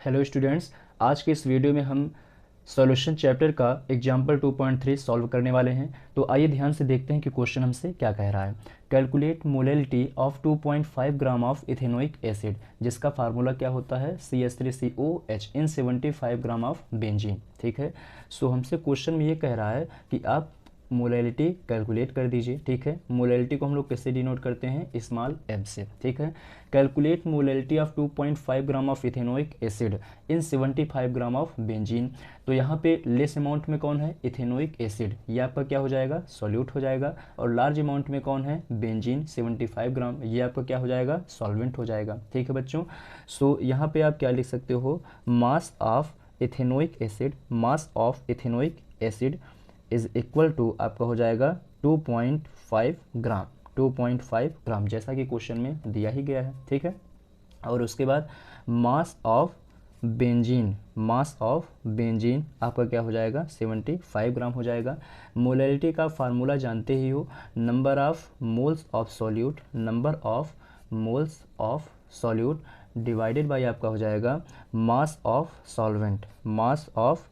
Hello students, आज के इस वीडियो में हम सॉल्यूशन चैप्टर का एग्जाम्पल 2.3 सॉल्व करने वाले हैं। तो आइए ध्यान से देखते हैं कि क्वेश्चन हमसे क्या कह रहा है। Calculate molality of 2.5 gram of ethanoic acid, जिसका फार्मूला क्या होता है CH3COH in 75 gram of benzene. ठीक है, सो हमसे क्वेश्चन में ये कह रहा है कि आप मोलैलिटी कैलकुलेट कर दीजिए। ठीक है, मोलैलिटी को हम लोग कैसे डिनोट करते हैं, स्मॉल m से। ठीक है, calculate molality of 2.5 gram of ethanoic acid in 75 gram of benzene. तो यहाँ पे लेस अमाउंट में कौन है, इथेनोइक एसिड, ये आपका क्या हो जाएगा, सॉल्यूट हो जाएगा। और लार्ज अमाउंट में कौन है, बेंजीन 75 ग्राम, ये आपका क्या हो जाएगा, सॉल्वेंट हो जाएगा। ठीक है बच्चों, सो यहाँ पे आप क्या लिख सकते हो, mass of ethanoic acid, mass of ethanoic acid is equal to आपका हो जाएगा 2.5 ग्राम, 2.5 ग्राम, जैसा कि क्वेश्चन में दिया ही गया है। ठीक है, और उसके बाद mass of benzene, mass of benzene आपका क्या हो जाएगा, 75 ग्राम हो जाएगा। मोलैलिटी का फार्मूला जानते ही हो, number of moles of solute, number of moles of solute divided by आपका हो जाएगा mass of solvent, mass of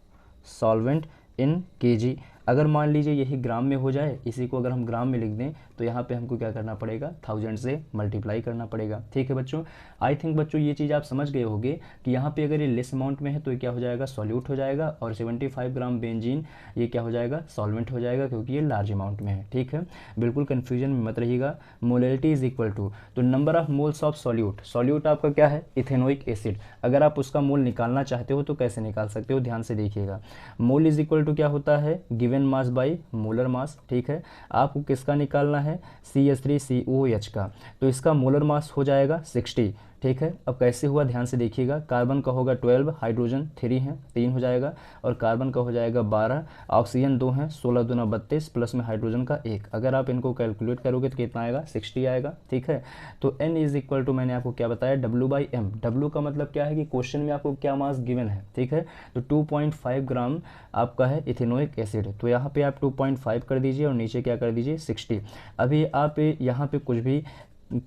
solvent in KG. अगर मान लीजिए यही ग्राम में हो जाए, इसी को अगर हम ग्राम में लिख दें तो यहाँ पे हमको क्या करना पड़ेगा, 1000 से मल्टीप्लाई करना पड़ेगा। ठीक है बच्चों, आई थिंक बच्चों ये चीज़ आप समझ गए होंगे कि यहाँ पे अगर ये लेस अमाउंट में है तो ये क्या हो जाएगा, सॉल्यूट हो जाएगा, और 75 ग्राम बेंजीन ये क्या हो जाएगा, सॉल्वेंट हो जाएगा, क्योंकि ये लार्ज अमाउंट में है। ठीक है, बिल्कुल कन्फ्यूजन में मत रहिएगा। मोलैलिटी इज इक्वल टू, तो number of moles of solute, solute आपका क्या है, इथेनोइक एसिड। अगर आप उसका मोल निकालना चाहते हो तो कैसे निकाल सकते हो, ध्यान से देखिएगा। मोल इज इक्वल टू क्या होता है, given mass by molar mass. ठीक है, आपको किसका निकालना है, CH3COH का, तो इसका मोलर मास हो जाएगा 60। ठीक है, अब कैसे हुआ ध्यान से देखिएगा, कार्बन का होगा 12, हाइड्रोजन 3 है, 3 हो जाएगा, और कार्बन का हो जाएगा 12, ऑक्सीजन 2 है, 16 दूना 32, प्लस में हाइड्रोजन का 1। अगर आप इनको कैलकुलेट करोगे तो कितना आएगा, 60 आएगा। ठीक है, तो N इज इक्वल टू, मैंने आपको क्या बताया, W/M। W का मतलब क्या है कि क्वेश्चन में आपको क्या मास गिवन है। ठीक है, तो 2.5 ग्राम आपका है इथेनोइक एसिड, तो यहाँ पे आप 2.5 कर दीजिए और नीचे क्या कर दीजिए, 60। अभी आप यहाँ पे कुछ भी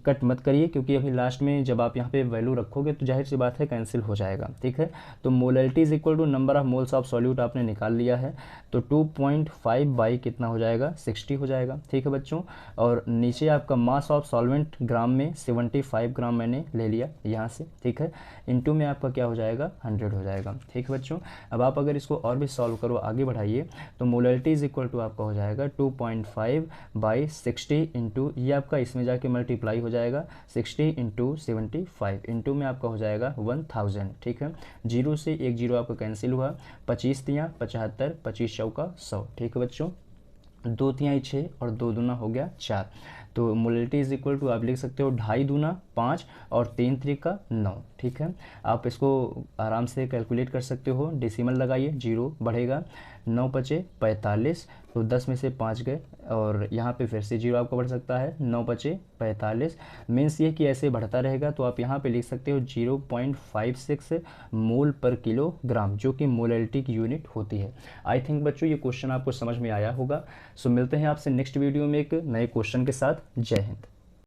कट मत करिए, क्योंकि अभी लास्ट में जब आप यहाँ पे वैल्यू रखोगे तो जाहिर सी बात है कैंसिल हो जाएगा। ठीक है, तो molality is equal to number of moles of solute आपने निकाल लिया है, तो 2.5 बाई कितना हो जाएगा, 60 हो जाएगा। ठीक है बच्चों, और नीचे आपका मास ऑफ सॉल्वेंट ग्राम में 75 ग्राम मैंने ले लिया यहाँ से। ठीक है, इनटू में आपका क्या हो जाएगा, 100 हो जाएगा। ठीक है बच्चों, अब आप अगर इसको और भी सॉल्व करो, आगे बढ़ाइए, तो मोलैलिटी इज इक्वल टू आपका हो जाएगा 2.5 बाई 60 इंटू, ये आपका इसमें जाके मल्टीप्लाई हो जाएगा, 60 इंटू 75, इंटू में आपका हो जाएगा 1000। ठीक है, जीरो से एक जीरो आपका कैंसिल हुआ, 25 तियाँ 75, 25 चौका 100। ठीक है बच्चों, 2 तिहाई 6 और 2 दूना हो गया 4। तो मोलैलिटी इज इक्वल टू आप लिख सकते हो 2.5 दूना 5 और 3 त्रिका 9। ठीक है, आप इसको आराम से कैलकुलेट कर सकते हो, डेसिमल लगाइए, जीरो बढ़ेगा, 9 पचे 45, तो 10 में से 5 गए, और यहाँ पे फिर से जीरो आपका बढ़ सकता है, 9 पचे 45। मीन्स ये कि ऐसे बढ़ता रहेगा, तो आप यहाँ पे लिख सकते हो 0.56 मोल पर किलोग्राम, जो कि मोलैलिटी की यूनिट होती है। आई थिंक बच्चों ये क्वेश्चन आपको समझ में आया होगा। सो मिलते हैं आपसे नेक्स्ट वीडियो में एक नए क्वेश्चन के साथ। जय हिंद।